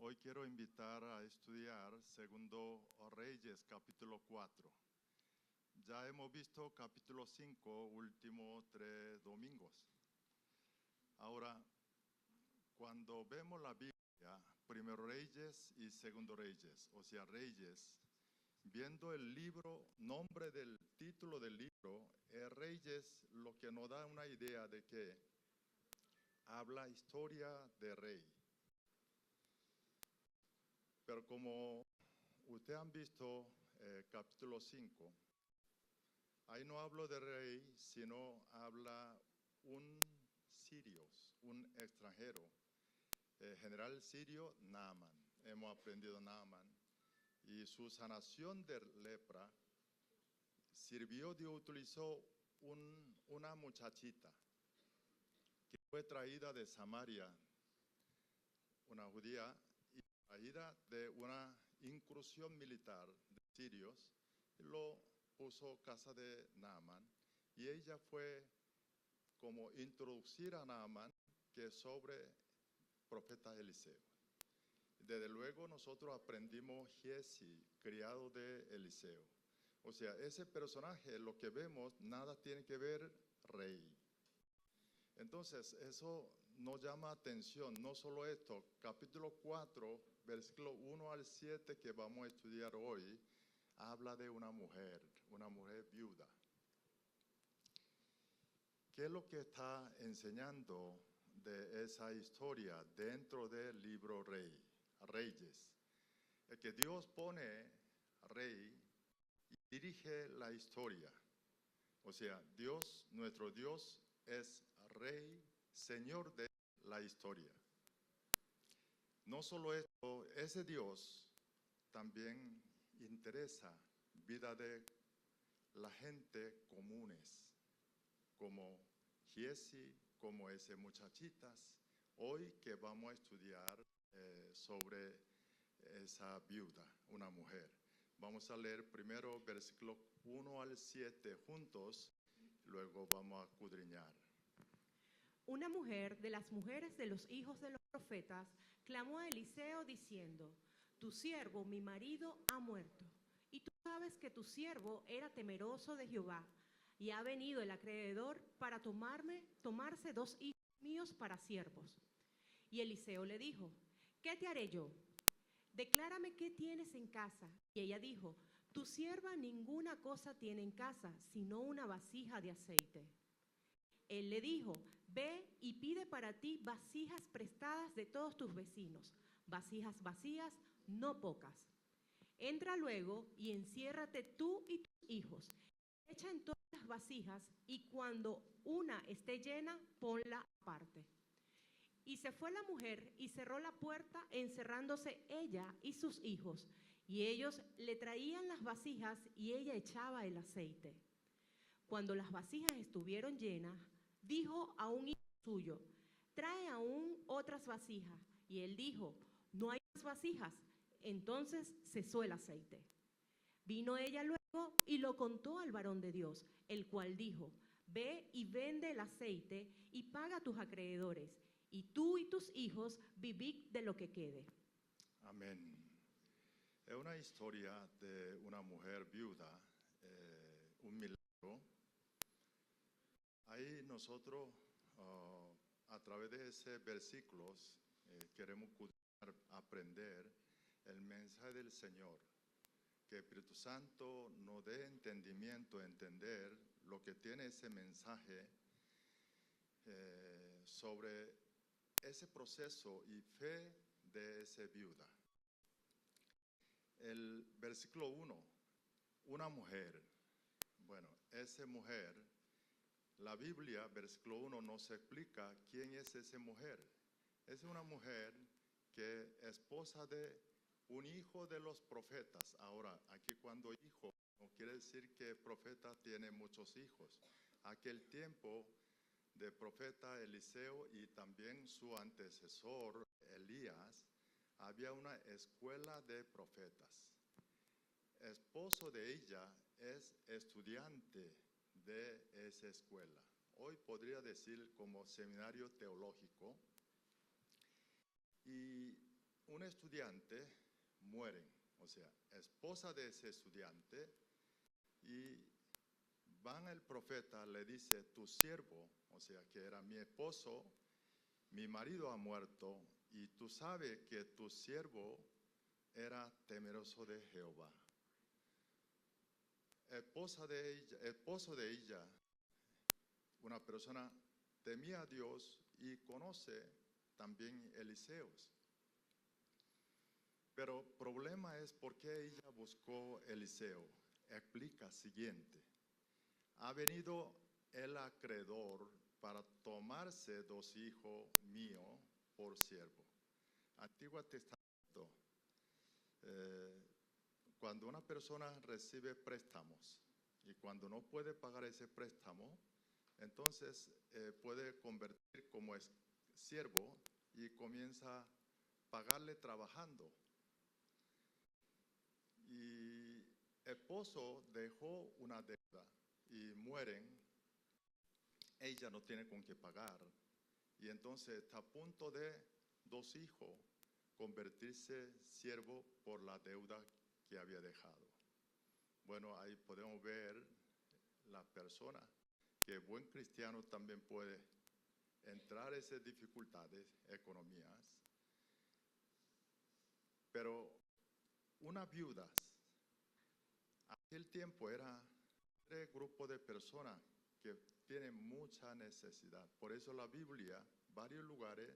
Hoy quiero invitar a estudiar Segundo Reyes, capítulo 4. Ya hemos visto capítulo 5, últimos 3 domingos. Ahora, cuando vemos la Biblia, Primero Reyes y Segundo Reyes, o sea, Reyes, viendo el libro, nombre del título del libro, Reyes, lo que nos da una idea de que habla historia de rey. Pero como ustedes han visto capítulo 5, ahí no hablo de rey, sino habla un sirios, un extranjero, general sirio Naaman. Hemos aprendido Naaman. Y su sanación de lepra sirvió, Dios utilizó una muchachita que fue traída de Samaria, una judía, y traída de una incursión militar de sirios, lo puso casa de Naaman, y ella fue como introducir a Naaman que sobre profeta Eliseo. Desde luego nosotros aprendimos Giesi, criado de Eliseo. O sea, ese personaje, lo que vemos, nada tiene que ver rey. Entonces, eso nos llama atención, no solo esto, capítulo 4, versículo 1 al 7 que vamos a estudiar hoy, habla de una mujer viuda. ¿Qué es lo que está enseñando de esa historia dentro del libro Reyes? Es que Dios pone rey y dirige la historia. O sea, Dios, nuestro Dios, es rey, señor de la historia. No solo esto, ese Dios también interesa vida de la gente comunes, como Giesi, como ese muchachitas, hoy que vamos a estudiar sobre esa viuda, una mujer. Vamos a leer primero versículo 1 al 7 juntos, luego vamos a escudriñar. Una mujer de las mujeres de los hijos de los profetas clamó a Eliseo diciendo: Tu siervo, mi marido, ha muerto, y tú sabes que tu siervo era temeroso de Jehová, y ha venido el acreedor para tomarse 2 hijos míos para siervos. Y Eliseo le dijo: ¿Qué te haré yo? Declárame qué tienes en casa. Y ella dijo: Tu sierva ninguna cosa tiene en casa, sino una vasija de aceite. Él le dijo: Ve y pide para ti vasijas prestadas de todos tus vecinos, vasijas vacías, no pocas. Entra luego y enciérrate tú y tus hijos. Echa en todas las vasijas, y cuando una esté llena, ponla aparte. Y se fue la mujer y cerró la puerta, encerrándose ella y sus hijos. Y ellos le traían las vasijas y ella echaba el aceite. Cuando las vasijas estuvieron llenas, dijo a un hijo suyo: Trae aún otras vasijas. Y él dijo: No hay más vasijas. Entonces cesó el aceite. Vino ella luego y lo contó al varón de Dios, el cual dijo: Ve y vende el aceite y paga a tus acreedores, y tú y tus hijos vivid de lo que quede. Amén. Es una historia de una mujer viuda, un milagro. Ahí nosotros, a través de esos versículos, queremos aprender el mensaje del Señor. Que Espíritu Santo nos dé entendimiento, entender lo que tiene ese mensaje sobre ese proceso y fe de esa viuda. El versículo 1, una mujer. Bueno, esa mujer, la Biblia, versículo 1, nos explica quién es esa mujer. Es una mujer que es esposa de un hijo de los profetas. Ahora, aquí cuando hijo, no quiere decir que profeta tiene muchos hijos. Aquel tiempo de profeta Eliseo y también su antecesor Elías, había una escuela de profetas. Esposo de ella es estudiante de esa escuela. Hoy podría decir como seminario teológico. Y un estudiante muere, o sea, esposa de ese estudiante, y van el profeta, le dice, tu siervo, o sea, que era mi esposo, mi marido ha muerto, y tú sabes que tu siervo era temeroso de Jehová. Esposo de ella, una persona temía a Dios y conoce también Eliseos. Pero el problema es por qué ella buscó Eliseo. Explica siguiente. Ha venido el acreedor para tomarse 2 hijos míos por siervo. Antiguo Testamento, cuando una persona recibe préstamos y cuando no puede pagar ese préstamo, entonces puede convertir como siervo y comienza a pagarle trabajando. Y el esposo dejó una deuda y mueren, ella no tiene con qué pagar, y entonces está a punto de 2 hijos convertirse siervo por la deuda que había dejado. Bueno, ahí podemos ver la persona que buen cristiano también puede entrar en esas dificultades económicas, pero una viuda, aquel tiempo era 3 grupos de personas que tienen mucha necesidad. Por eso la Biblia, varios lugares,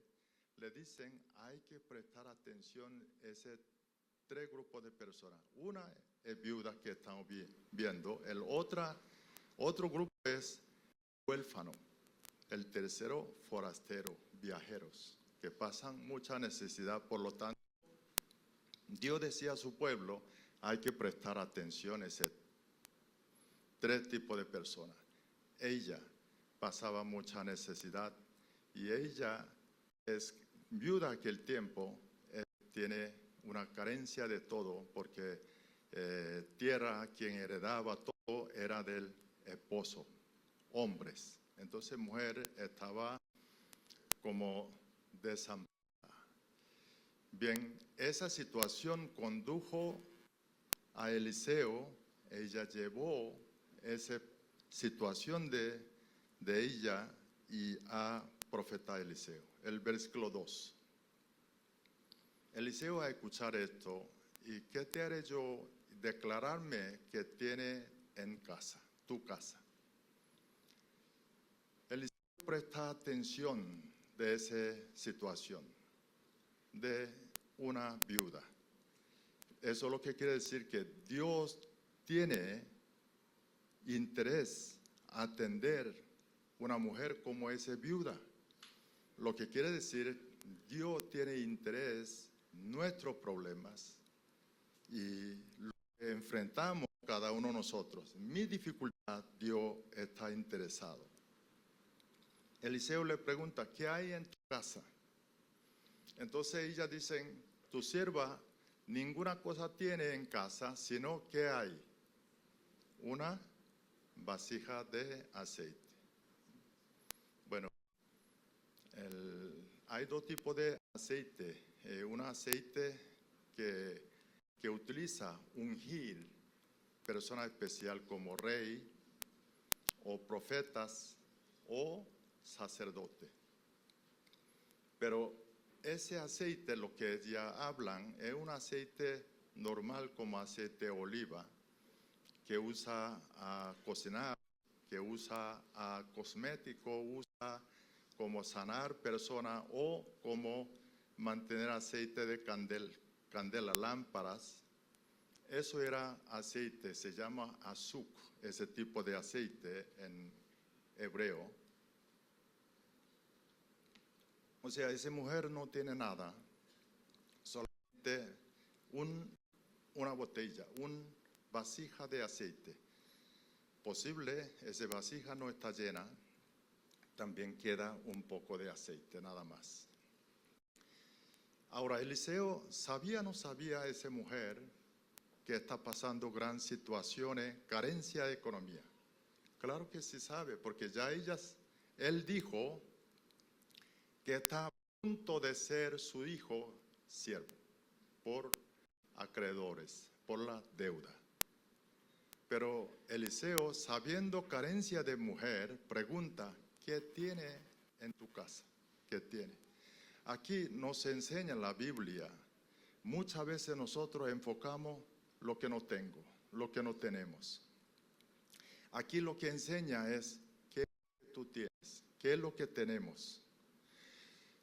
le dicen hay que prestar atención a ese 3 grupos de personas. Una es viuda que estamos viendo, el otro grupo es huérfano, el tercero forastero, viajeros, que pasan mucha necesidad. Por lo tanto, Dios decía a su pueblo, hay que prestar atención a ese 3 tipos de personas. Ella pasaba mucha necesidad y ella es viuda aquel tiempo, tiene una carencia de todo porque tierra, quien heredaba todo era del esposo, hombres. Entonces mujer estaba como desamparada. Bien, esa situación condujo a Eliseo, ella llevó esa situación de ella y a profeta Eliseo. El versículo 2. Eliseo a escuchar esto, ¿y qué te haré yo declararme que tiene en casa, tu casa? Eliseo presta atención de esa situación de una viuda. Eso es lo que quiere decir que Dios tiene interés en atender una mujer como esa viuda. Lo que quiere decir, Dios tiene interés en nuestros problemas y lo que enfrentamos cada uno de nosotros. Mi dificultad, Dios está interesado. Eliseo le pregunta, ¿qué hay en tu casa? Entonces ella dice, tu sierva ninguna cosa tiene en casa, sino que hay una vasija de aceite. Bueno, hay 2 tipos de aceite. Un aceite que utiliza ungir persona especial como rey o profetas o sacerdote. Pero ese aceite, lo que ya hablan, es un aceite normal como aceite de oliva, que usa a cocinar, que usa a cosmético, usa como sanar personas o como mantener aceite de candela, lámparas. Eso era aceite, se llama azuk, ese tipo de aceite en hebreo. O sea, esa mujer no tiene nada, solamente una botella, una vasija de aceite. Posible, esa vasija no está llena, también queda un poco de aceite, nada más. Ahora, Eliseo, ¿sabía o no sabía esa mujer que está pasando gran situaciones, carencia de economía? Claro que sí sabe, porque ya él dijo que está a punto de ser su hijo siervo, por acreedores, por la deuda. Pero Eliseo, sabiendo carencia de mujer, pregunta, ¿qué tiene en tu casa? ¿Qué tiene? Aquí nos enseña la Biblia. Muchas veces nosotros enfocamos lo que no tengo, lo que no tenemos. Aquí lo que enseña es qué tú tienes, qué es lo que tenemos.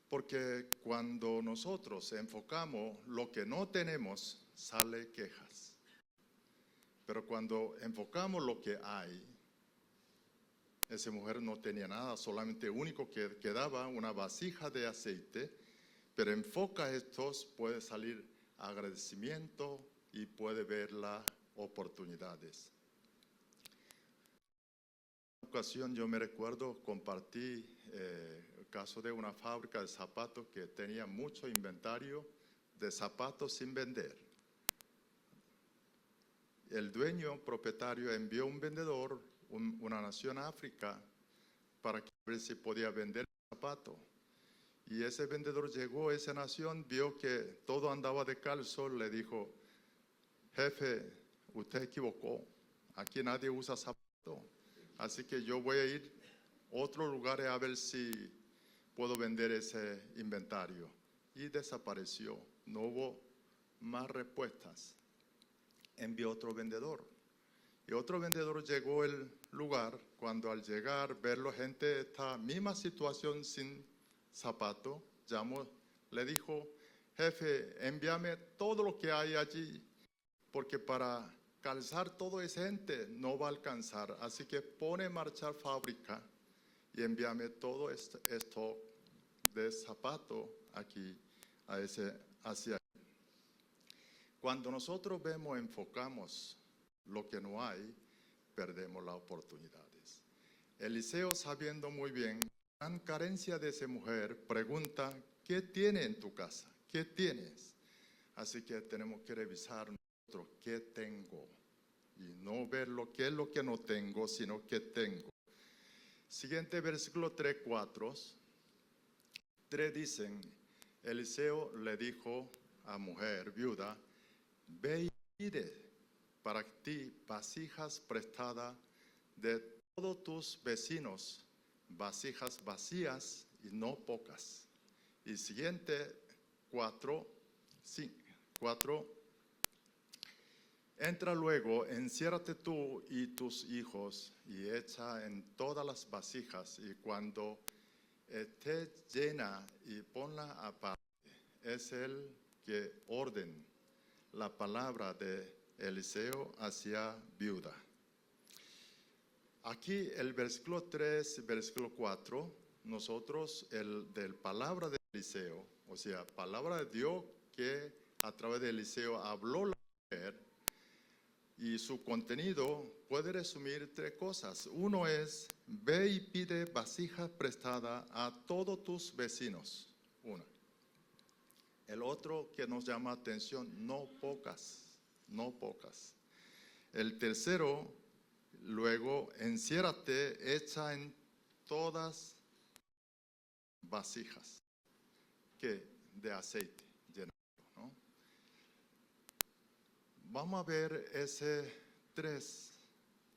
Porque cuando nosotros enfocamos lo que no tenemos, sale quejas. Pero cuando enfocamos lo que hay, esa mujer no tenía nada, solamente único que quedaba una vasija de aceite, pero enfoca estos, puede salir agradecimiento y puede ver las oportunidades. En una ocasión yo me recuerdo, compartí el caso de una fábrica de zapatos que tenía mucho inventario de zapatos sin vender. El dueño, propietario, envió un vendedor, una nación África, para ver si podía vender el zapato. Y ese vendedor llegó a esa nación, vio que todo andaba descalzo, le dijo, jefe, usted equivocó, aquí nadie usa zapato, así que yo voy a ir a otros lugares a ver si puedo vender ese inventario. Y desapareció, no hubo más respuestas. Envió otro vendedor. Y otro vendedor llegó al lugar, cuando al llegar, ver la gente esta misma situación sin zapato, llamó, le dijo, jefe, envíame todo lo que hay allí, porque para calzar toda esa gente no va a alcanzar, así que pone en marcha fábrica y envíame todo esto de zapato aquí, hacia. Cuando nosotros vemos, enfocamos lo que no hay, perdemos las oportunidades. Eliseo, sabiendo muy bien la gran carencia de esa mujer, pregunta, ¿qué tiene en tu casa? ¿Qué tienes? Así que tenemos que revisar nosotros, ¿qué tengo? Y no ver lo que es lo que no tengo, sino qué tengo. Siguiente versículo 3, 4. 3 dicen, Eliseo le dijo a mujer viuda, ve y pide para ti vasijas prestadas de todos tus vecinos, vasijas vacías y no pocas. Y siguiente 4, entra luego, enciérrate tú y tus hijos y echa en todas las vasijas, y cuando esté llena y ponla aparte. Es el que ordena la palabra de Eliseo hacia viuda. Aquí el versículo 3, versículo 4, nosotros del palabra de Eliseo, o sea, palabra de Dios que a través de Eliseo habló la mujer, y su contenido puede resumir 3 cosas. Uno es, ve y pide vasijas prestadas a todos tus vecinos. Una. El otro que nos llama atención, no pocas, no pocas. El tercero, luego, enciérrate, echa en todas vasijas de aceite llenado, ¿no? Vamos a ver ese 3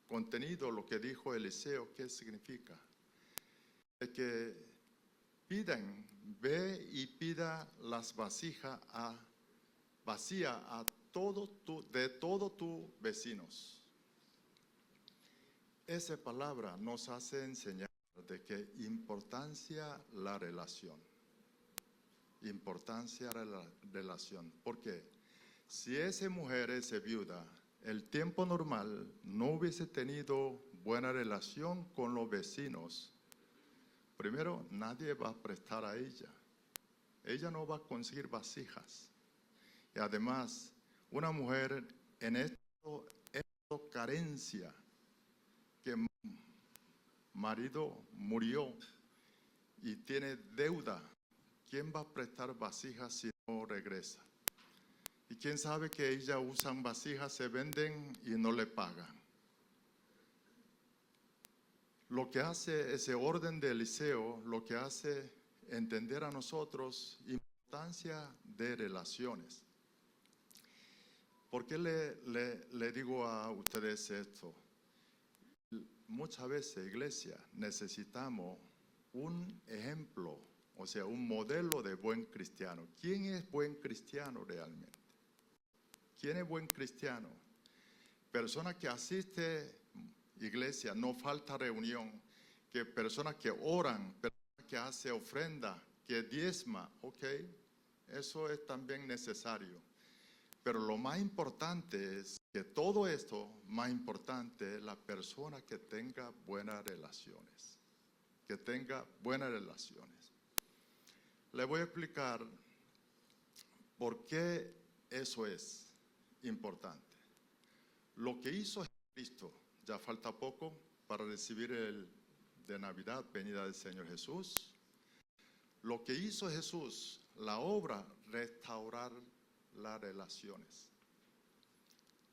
contenido, lo que dijo Eliseo, ¿qué significa? De que pidan, ve y pida las vasijas vacía de todos tus vecinos. Esa palabra nos hace enseñar de que importancia la relación. Importancia la relación. ¿Por qué? Si esa mujer, esa viuda, el tiempo normal no hubiese tenido buena relación con los vecinos, primero, nadie va a prestar a ella. Ella no va a conseguir vasijas. Y además, una mujer en esto carencia, que marido murió y tiene deuda, ¿quién va a prestar vasijas si no regresa? Y quién sabe que ellas usan vasijas, se venden y no le pagan. Lo que hace ese orden de Eliseo, lo que hace entender a nosotros importancia de relaciones. ¿Por qué le digo a ustedes esto? Muchas veces, iglesia, necesitamos un ejemplo, o sea, un modelo de buen cristiano. ¿Quién es buen cristiano realmente? ¿Quién es buen cristiano? Persona que asiste iglesia, no falta reunión, que personas que oran, personas que hace ofrenda, que diezma, ok, eso es también necesario. Pero lo más importante es que todo esto, más importante es la persona que tenga buenas relaciones, que tenga buenas relaciones. Le voy a explicar por qué eso es importante. Lo que hizo Cristo, ya falta poco para recibir el de Navidad, venida del Señor Jesús. Lo que hizo Jesús, la obra, restaurar las relaciones.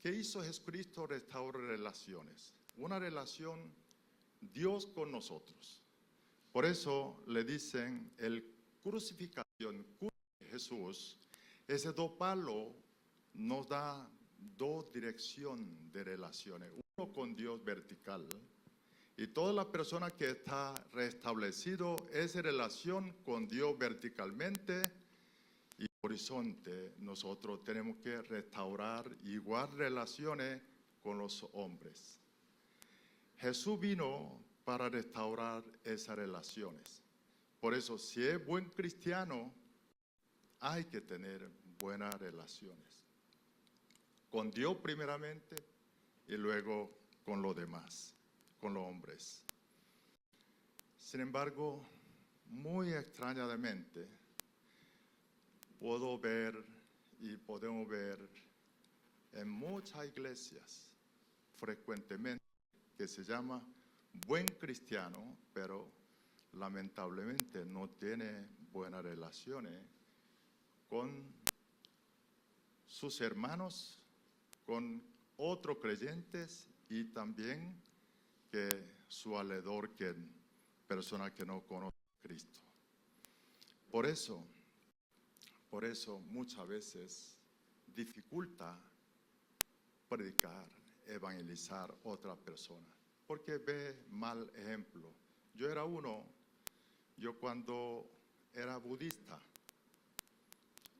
¿Qué hizo Jesucristo? Restaurar relaciones. Una relación Dios con nosotros. Por eso le dicen el crucificación, Jesús, ese dos palos nos da dos direcciones de relaciones. Uno con Dios vertical y toda la persona que está restablecido esa relación con Dios verticalmente y horizonte. Nosotros tenemos que restaurar igual relaciones con los hombres. Jesús vino para restaurar esas relaciones. Por eso, si es buen cristiano, hay que tener buenas relaciones. Con Dios primeramente y luego con los demás, con los hombres. Sin embargo, muy extrañamente, puedo ver y podemos ver en muchas iglesias frecuentemente que se llama buen cristiano, pero lamentablemente no tiene buenas relaciones con sus hermanos, con otros creyentes y también que su alrededor, que personas que no conocen a Cristo. Por eso muchas veces dificulta predicar, evangelizar a otra persona, porque ve mal ejemplo. Yo cuando era budista,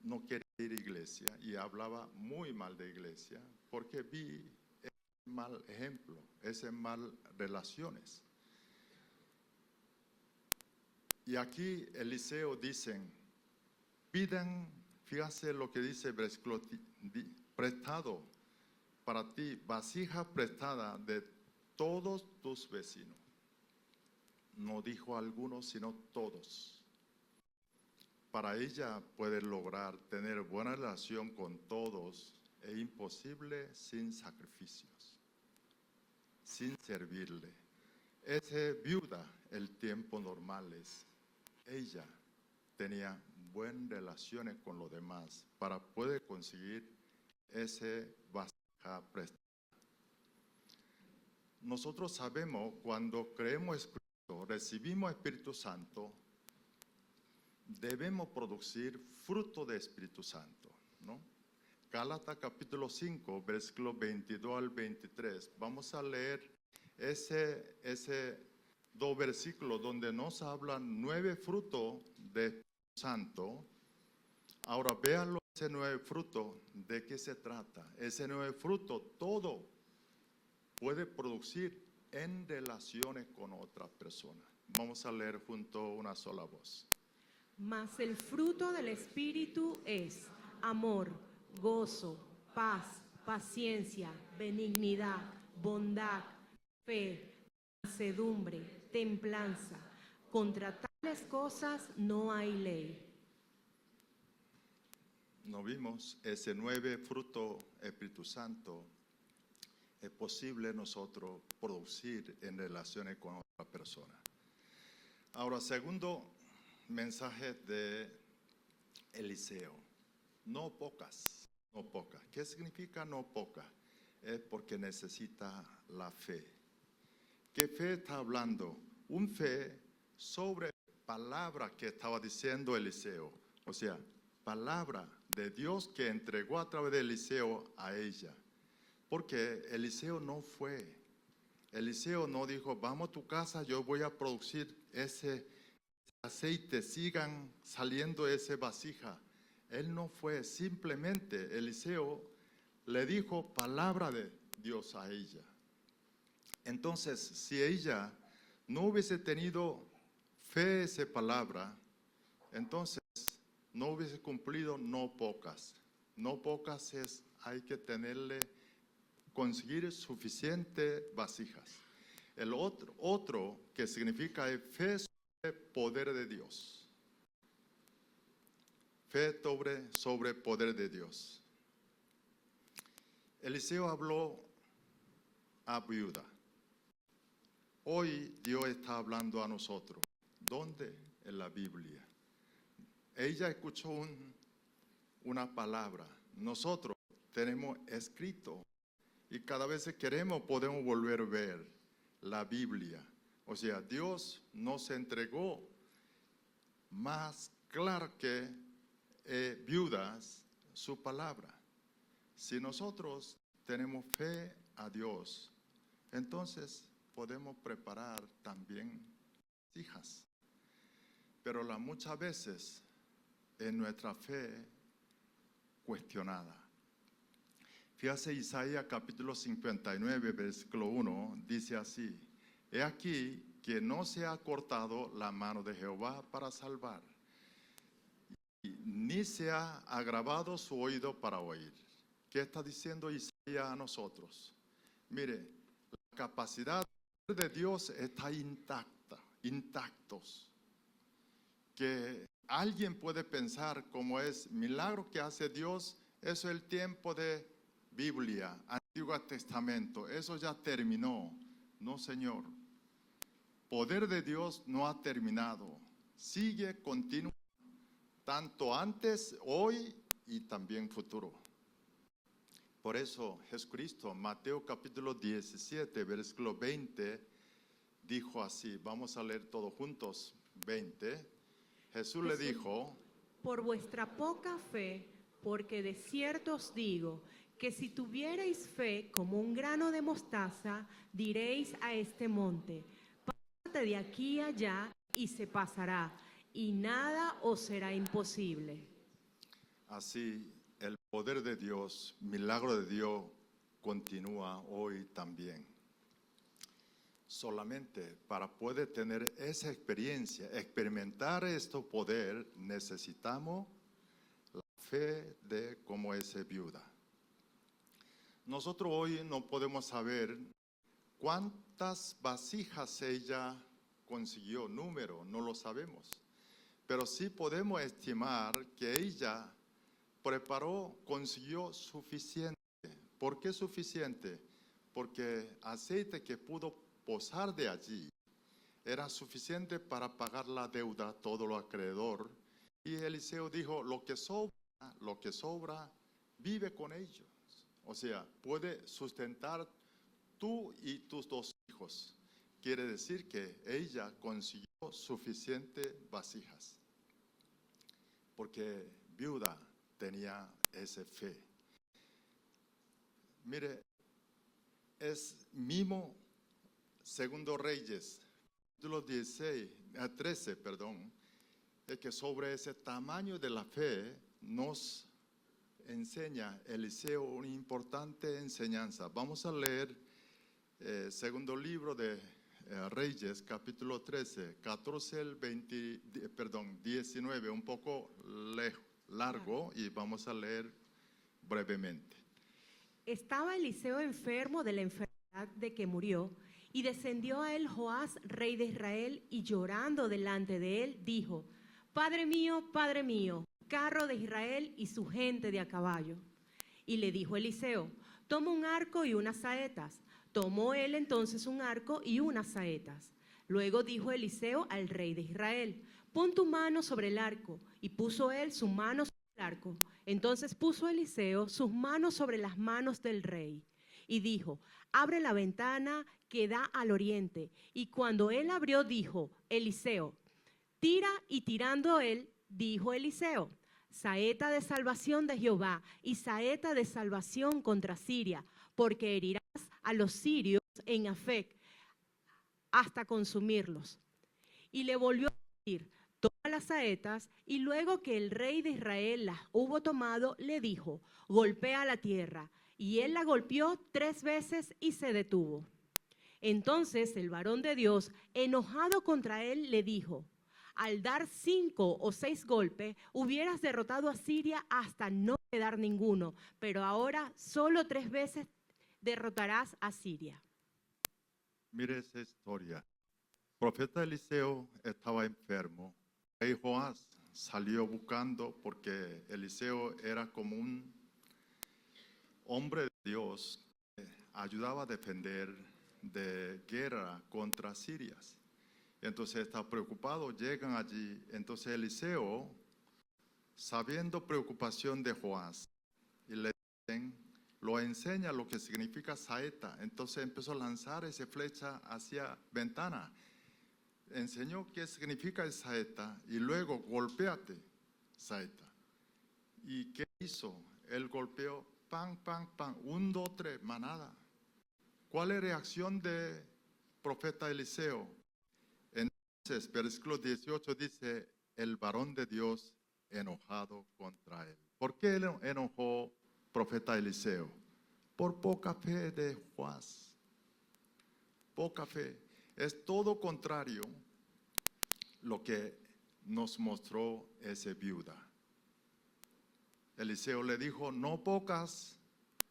no quería ir a iglesia y hablaba muy mal de iglesia, porque vi ese mal ejemplo, esas mal relaciones. Y aquí Eliseo dicen, pidan, fíjate lo que dice versículo, prestado para ti, vasija prestada de todos tus vecinos. No dijo algunos, sino todos. Para ella poder lograr tener buena relación con todos es imposible sin sacrificios, sin servirle. Esa viuda, el tiempo normales, ella tenía buenas relaciones con los demás para poder conseguir ese vasija prestada. Nosotros sabemos cuando creemos en Cristo, recibimos Espíritu Santo, debemos producir fruto de Espíritu Santo, ¿no? Gálatas capítulo 5, versículos 22 al 23. Vamos a leer ese dos versículos donde nos hablan 9 frutos de Espíritu Santo. Ahora véanlo, ese 9 frutos, ¿de qué se trata? Ese 9 frutos, todo puede producir en relaciones con otras personas. Vamos a leer junto una sola voz. Mas el fruto del Espíritu es amor, gozo, paz, paciencia, benignidad, bondad, fe, mansedumbre, templanza. Contra tales cosas no hay ley. No vimos ese 9 fruto Espíritu Santo. Es posible nosotros producir en relaciones con otra persona. Ahora, segundo mensaje de Eliseo. No pocas. ¿Qué significa no pocas? Es porque necesita la fe. ¿Qué fe está hablando? Un fe sobre palabra que estaba diciendo Eliseo. O sea, palabra de Dios que entregó a través de Eliseo a ella. Porque Eliseo no fue. Eliseo no dijo, vamos a tu casa, yo voy a producir ese aceite, sigan saliendo esa vasija. Él no fue, simplemente Eliseo le dijo palabra de Dios a ella. Entonces, si ella no hubiese tenido fe en esa palabra, entonces no hubiese cumplido no pocas. No pocas es, hay que conseguir suficientes vasijas. El otro que significa es fe sobre poder de Dios. Fe sobre poder de Dios. Eliseo habló a viuda. Hoy Dios está hablando a nosotros. ¿Dónde? En la Biblia. Ella escuchó una palabra. Nosotros tenemos escrito y cada vez que queremos podemos volver a ver la Biblia. O sea, Dios nos entregó más claro que viudas su palabra. Si nosotros tenemos fe a Dios, entonces podemos preparar también hijas. Pero muchas veces en nuestra fe cuestionada. Fíjate, Isaías capítulo 59, versículo 1, dice así: He aquí que no se ha cortado la mano de Jehová para salvar, ni se ha agravado su oído para oír. ¿Qué está diciendo Isaías a nosotros? Mire, la capacidad de Dios está intactos. Que alguien puede pensar como es milagro que hace Dios, eso es el tiempo de Biblia, Antiguo Testamento, eso ya terminó. No, Señor. Poder de Dios no ha terminado, sigue continuo, tanto antes, hoy y también futuro. Por eso Jesucristo, Mateo capítulo 17, versículo 20, dijo así, vamos a leer todos juntos, 20. Jesús le dijo: por vuestra poca fe, porque de cierto os digo, que si tuvierais fe como un grano de mostaza, diréis a este monte, pásate de aquí allá, y se pasará, y nada os será imposible. Así, el poder de Dios, milagro de Dios, continúa hoy también. Solamente para poder tener esa experiencia, experimentar este poder, necesitamos la fe de como esa viuda. Nosotros hoy no podemos saber cuántas vasijas ella consiguió, número, no lo sabemos. Pero sí podemos estimar que ella consiguió suficiente. ¿Por qué suficiente? Porque aceite que pudo posar de allí era suficiente para pagar la deuda, todo lo acreedor. Y Eliseo dijo, lo que sobra, vive con ellos. O sea, puede sustentar tú y tus 2 hijos. Quiere decir que ella consiguió suficientes vasijas. Porque viuda tenía esa fe. Mire, es mismo Segundo Reyes, capítulo 13, es que sobre ese tamaño de la fe nos enseña Eliseo una importante enseñanza. Vamos a leer segundo libro de Reyes, capítulo 13, 14 al 19, un poco largo, y vamos a leer brevemente. Estaba Eliseo enfermo de la enfermedad de que murió, y descendió a él Joás, rey de Israel, y llorando delante de él, dijo: Padre mío, carro de Israel y su gente de a caballo. Y le dijo Eliseo: toma un arco y unas saetas. Tomó él entonces un arco y unas saetas. Luego dijo Eliseo al rey de Israel: pon tu mano sobre el arco. Y puso él su mano sobre el arco. Entonces puso Eliseo sus manos sobre las manos del rey. Y dijo: abre la ventana que da al oriente. Y cuando él abrió, dijo Eliseo: tira. Y tirando él, dijo Eliseo: saeta de salvación de Jehová y saeta de salvación contra Siria, porque herirás a los sirios en Afec hasta consumirlos. Y le volvió a decir: toma las saetas, y luego que el rey de Israel las hubo tomado, le dijo: golpea la tierra. Y él la golpeó 3 veces y se detuvo. Entonces el varón de Dios, enojado contra él, le dijo: al dar 5 o 6 golpes, hubieras derrotado a Siria hasta no quedar ninguno, pero ahora solo 3 veces derrotarás a Siria. Mire esa historia. El profeta Eliseo estaba enfermo. El rey Joás salió buscando, porque Eliseo era como un hombre de Dios que ayudaba a defender de guerra contra Siria. Entonces está preocupado, llegan allí. Entonces Eliseo, sabiendo preocupación de Joás, y le dicen, lo enseña lo que significa saeta. Entonces empezó a lanzar esa flecha hacia ventana. Enseñó qué significa saeta y luego golpéate, saeta. ¿Y qué hizo? Él golpeó, pan, pan, pan, 1, 2, 3, manada. ¿Cuál es la reacción del profeta Eliseo? Entonces, versículo 18 dice, el varón de Dios enojado contra él. ¿Por qué él enojó profeta Eliseo? Por poca fe de Joás. Poca fe. Es todo contrario lo que nos mostró esa viuda. Eliseo le dijo, no pocas.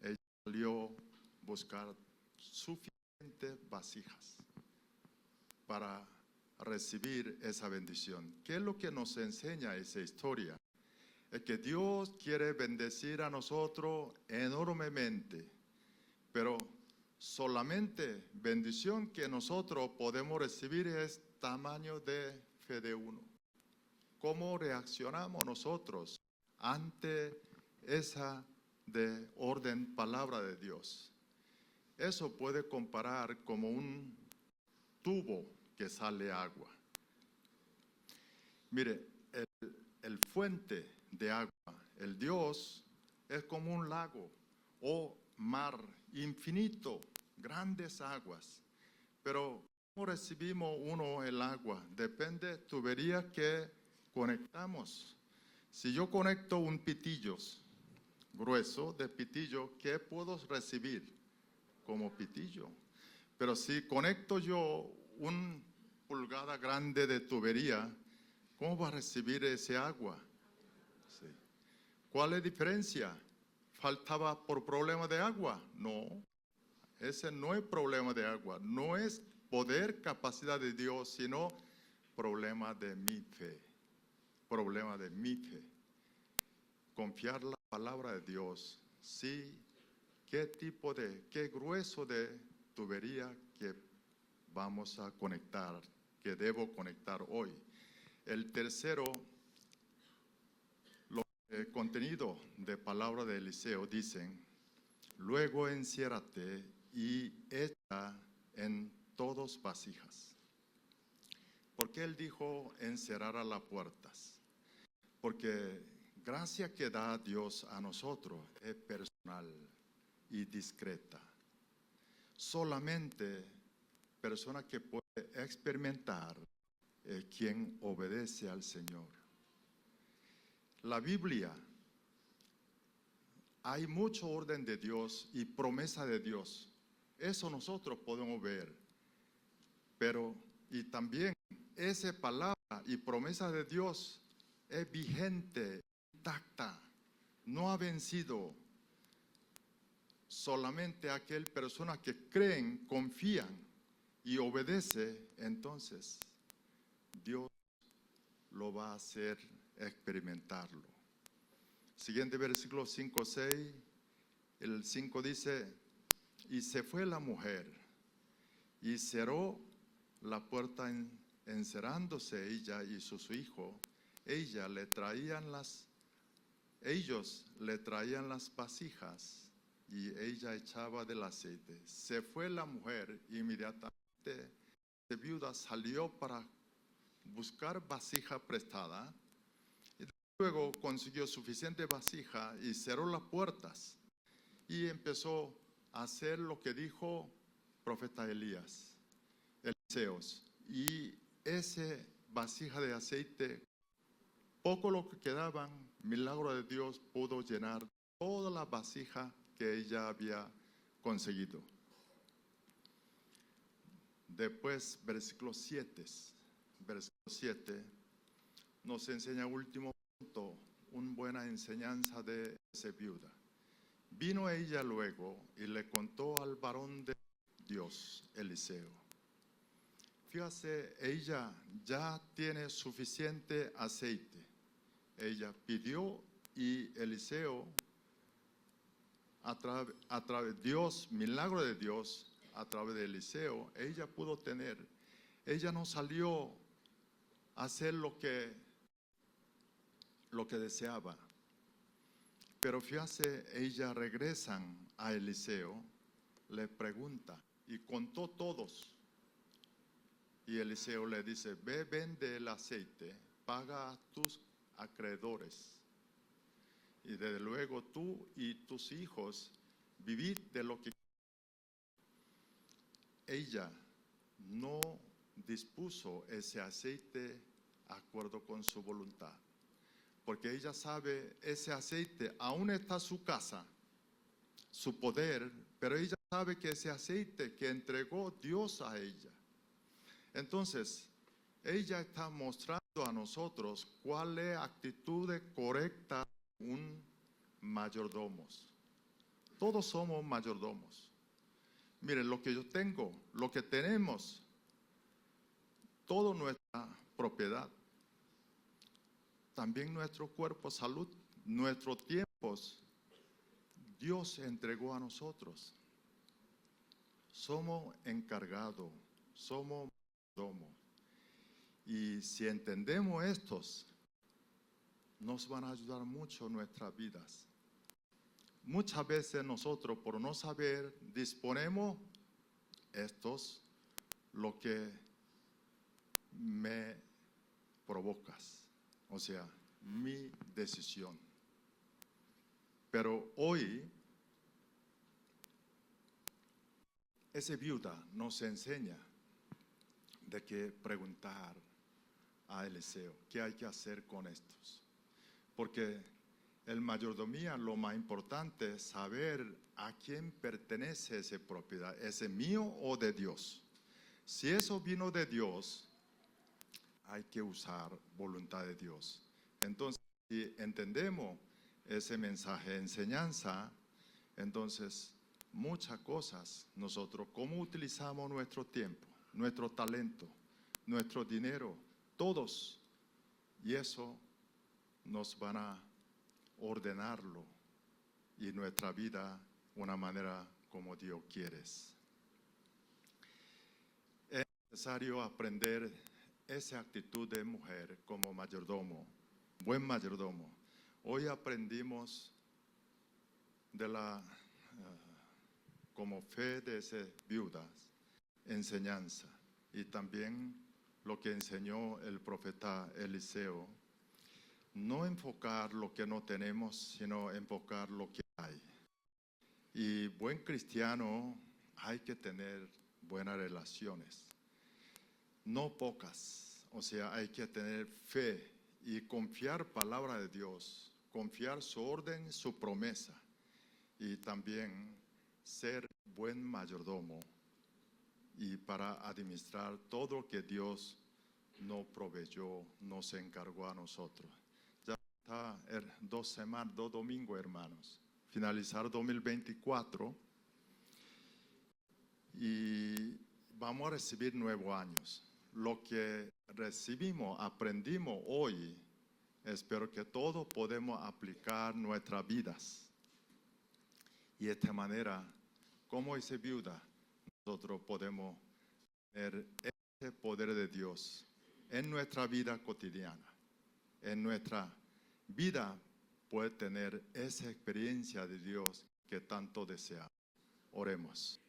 Ella salió a buscar suficientes vasijas para recibir esa bendición. ¿Qué es lo que nos enseña esa historia? Es que Dios quiere bendecir a nosotros enormemente, pero solamente bendición que nosotros podemos recibir es tamaño de fe de uno. ¿Cómo reaccionamos nosotros ante esa de orden palabra de Dios? Eso puede comparar como un tubo que sale agua. Mire, el fuente de agua, el Dios, es como un lago o mar infinito, grandes aguas. Pero ¿cómo recibimos uno el agua? Depende de tubería que conectamos. Si yo conecto un pitillo grueso de pitillo, ¿qué puedo recibir? Como pitillo. Pero si conecto yo una pulgada grande de tubería, ¿cómo va a recibir ese agua? Sí. ¿Cuál es la diferencia? ¿Faltaba por problema de agua? No, ese no es problema de agua, no es poder, capacidad de Dios, sino problema de mi fe. Problema de mi fe. Confiar la palabra de Dios. Sí, qué grueso de tubería que vamos a conectar, que debo conectar hoy. El tercero, el contenido de palabra de Eliseo dicen, luego enciérrate y echa en todas vasijas. ¿Por qué él dijo encerrar a las puertas? Porque gracia que da Dios a nosotros es personal y discreta. Solamente persona que puede experimentar quien obedece al Señor. La Biblia, hay mucho orden de Dios y promesa de Dios. Eso nosotros podemos ver. Pero, y también esa palabra y promesa de Dios es vigente, intacta, no ha vencido. Solamente aquellas personas que creen, confían y obedece, entonces Dios lo va a hacer experimentarlo. Siguiente versículo 5, 6, el 5 dice, y se fue la mujer y cerró la puerta encerrándose ella y su hijo. Ellos le traían las vasijas y ella echaba del aceite. Se fue la mujer inmediatamente. La viuda salió para buscar vasija prestada. Y Luego consiguió suficiente vasija y cerró las puertas y empezó a hacer lo que dijo el profeta Elías, Eliseos. Y ese vasija de aceite, poco lo que quedaban, milagro de Dios pudo llenar toda la vasija que ella había conseguido. Después, versículo 7 nos enseña último punto, una buena enseñanza de esa viuda. Vino ella luego y le contó al varón de Dios, Eliseo. Fíjate, ella ya tiene suficiente aceite. Ella pidió y Eliseo, a través de Dios, milagro de Dios, a través de Eliseo, ella pudo tener. Ella no salió a hacer lo que deseaba. Pero fíjate, ella regresan a Eliseo, le pregunta y contó todos. Y Eliseo le dice, ve, vende el aceite, paga a tus acreedores. Y desde luego tú y tus hijos vivid de lo que... Ella no dispuso ese aceite de acuerdo con su voluntad. Porque ella sabe, ese aceite aún está en su casa, su poder, pero ella sabe que ese aceite que entregó Dios a ella. Entonces, ella está mostrando a nosotros cuál es la actitud correcta de un mayordomo. Todos somos mayordomos. Miren, lo que yo tengo, lo que tenemos, toda nuestra propiedad, también nuestro cuerpo, salud, nuestros tiempos, Dios entregó a nosotros. Somos encargados, somos mayordomos. Y si entendemos estos, nos van a ayudar mucho en nuestras vidas. Muchas veces nosotros, por no saber, disponemos estos, lo que me provocas, o sea, mi decisión. Pero hoy, esa viuda nos enseña de que preguntar a Eliseo, ¿qué hay que hacer con estos? Porque el mayordomía, lo más importante es saber a quién pertenece esa propiedad, ¿es mío o de Dios? Si eso vino de Dios, hay que usar voluntad de Dios. Entonces, si entendemos ese mensaje de enseñanza, entonces muchas cosas nosotros, cómo utilizamos nuestro tiempo, nuestro talento, nuestro dinero, todos, y eso nos van a ordenarlo y nuestra vida una manera como Dios quiere. Es necesario aprender esa actitud de mujer como mayordomo, buen mayordomo. Hoy aprendimos de la como fe de esas viudas, enseñanza, y también lo que enseñó el profeta Eliseo. No enfocar lo que no tenemos, sino enfocar lo que hay. Y buen cristiano hay que tener buenas relaciones, no pocas. O sea, hay que tener fe y confiar palabra de Dios, confiar su orden, su promesa, y también ser buen mayordomo y para administrar todo lo que Dios nos proveyó, nos encargó a nosotros. Está 2 semanas, 2 domingos, hermanos. Finalizar 2024 y vamos a recibir nuevos años. Lo que recibimos, aprendimos hoy, espero que todos podemos aplicar nuestras vidas. Y de esta manera, como esa viuda, nosotros podemos tener ese poder de Dios en nuestra vida cotidiana, en nuestra vida puede tener esa experiencia de Dios que tanto deseamos. Oremos.